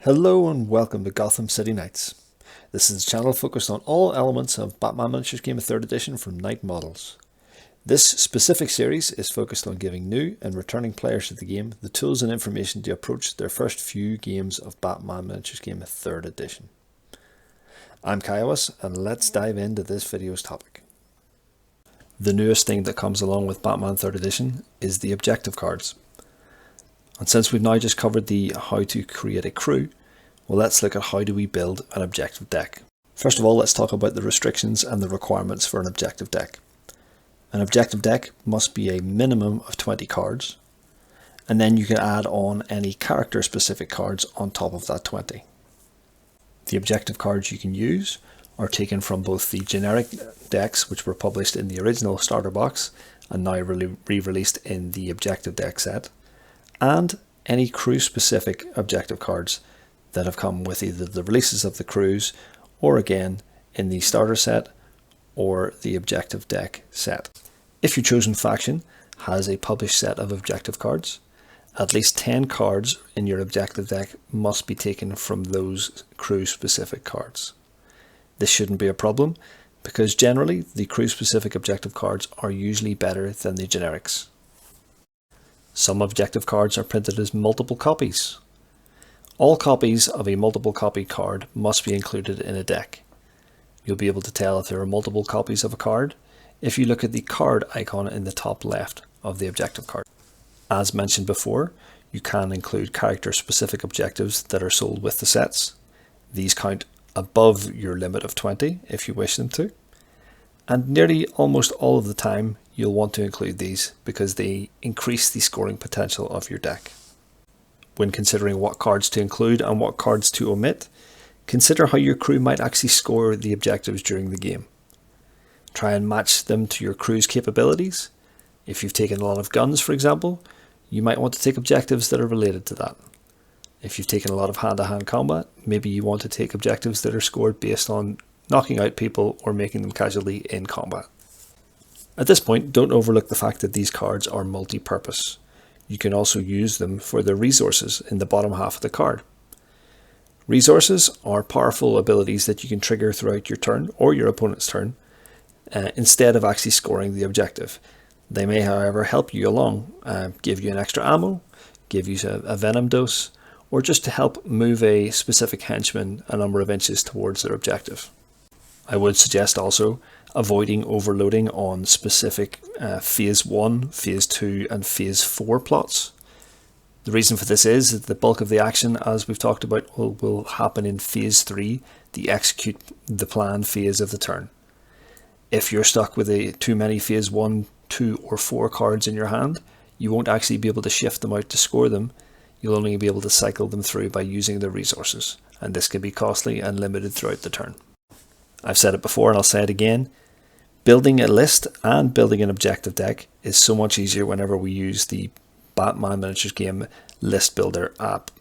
Hello and welcome to Gotham City Knights. This is a channel focused on all elements of Batman Miniatures Game of 3rd Edition from Knight models. This specific series is focused on giving new and returning players to the game the tools and information to approach their first few games of Batman Miniatures Game of 3rd Edition. I'm Kaiwas and let's dive into this video's topic. The newest thing that comes along with Batman 3rd Edition is the objective cards. And since we've now just covered the how to create a crew, well, let's look at how do we build an objective deck. First of all, let's talk about the restrictions and the requirements for an objective deck. An objective deck must be a minimum of 20 cards, and then you can add on any character specific cards on top of that 20. The objective cards you can use are taken from both the generic decks, which were published in the original starter box and now re-released in the objective deck set, and any crew specific objective cards that have come with either the releases of the crews or again in the starter set or the objective deck set. If your chosen faction has a published set of objective cards, at least 10 cards in your objective deck must be taken from those crew specific cards. This shouldn't be a problem because generally the crew specific objective cards are usually better than the generics. Some objective cards are printed as multiple copies. All copies of a multiple copy card must be included in a deck. You'll be able to tell if there are multiple copies of a card if you look at the card icon in the top left of the objective card. As mentioned before, you can include character specific objectives that are sold with the sets. These count above your limit of 20 if you wish them to. And nearly almost all of the time you'll want to include these because they increase the scoring potential of your deck. When considering what cards to include and what cards to omit, consider how your crew might actually score the objectives during the game. Try and match them to your crew's capabilities. If you've taken a lot of guns, for example, you might want to take objectives that are related to that. If you've taken a lot of hand-to-hand combat, maybe you want to take objectives that are scored based on knocking out people or making them casualty in combat. At this point, don't overlook the fact that these cards are multi-purpose. You can also use them for their resources in the bottom half of the card. Resources are powerful abilities that you can trigger throughout your turn or your opponent's turn instead of actually scoring the objective. They may, however, help you along, give you an extra ammo, give you a venom dose, or just to help move a specific henchman a number of inches towards their objective. I would suggest also avoiding overloading on specific Phase 1, Phase 2 and Phase 4 plots. The reason for this is that the bulk of the action, as we've talked about, will happen in Phase 3, the execute the plan phase of the turn. If you're stuck with too many Phase 1, 2 or 4 cards in your hand, you won't actually be able to shift them out to score them. You'll only be able to cycle them through by using the resources, and this can be costly and limited throughout the turn. I've said it before and I'll say it again. Building a list and building an objective deck is so much easier whenever we use the Batman Miniatures Game List Builder app.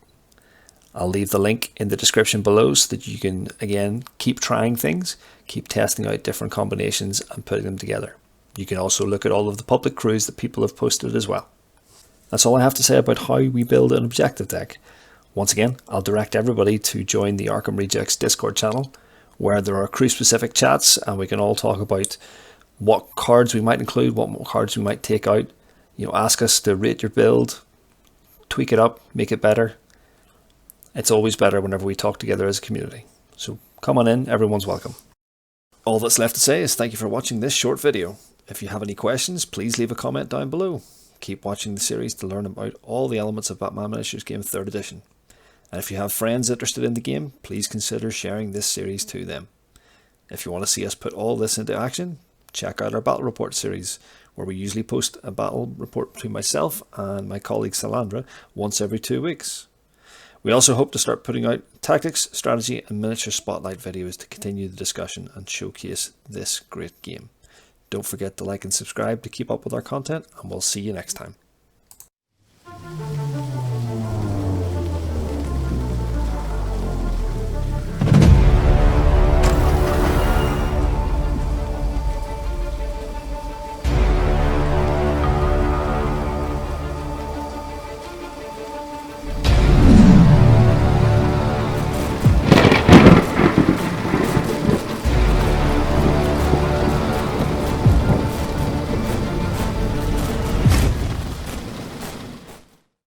I'll leave the link in the description below so that you can, again, keep trying things, keep testing out different combinations and putting them together. You can also look at all of the public crews that people have posted as well. That's all I have to say about how we build an objective deck. Once again, I'll direct everybody to join the Arkham Rejects Discord channel, where there are crew specific chats and we can all talk about what cards we might include, what cards we might take out. Ask us to rate your build, tweak it up, make it better. It's always better whenever we talk together as a community. So come on in, everyone's welcome. All that's left to say is thank you for watching this short video. If you have any questions, please leave a comment down below. Keep watching the series to learn about all the elements of Batman Miniatures Game 3rd Edition. And if you have friends interested in the game, please consider sharing this series to them. If you want to see us put all this into action, check out our Battle Report series, where we usually post a battle report between myself and my colleague Salandra once every 2 weeks. We also hope to start putting out tactics, strategy and miniature spotlight videos to continue the discussion and showcase this great game. Don't forget to like and subscribe to keep up with our content, and we'll see you next time.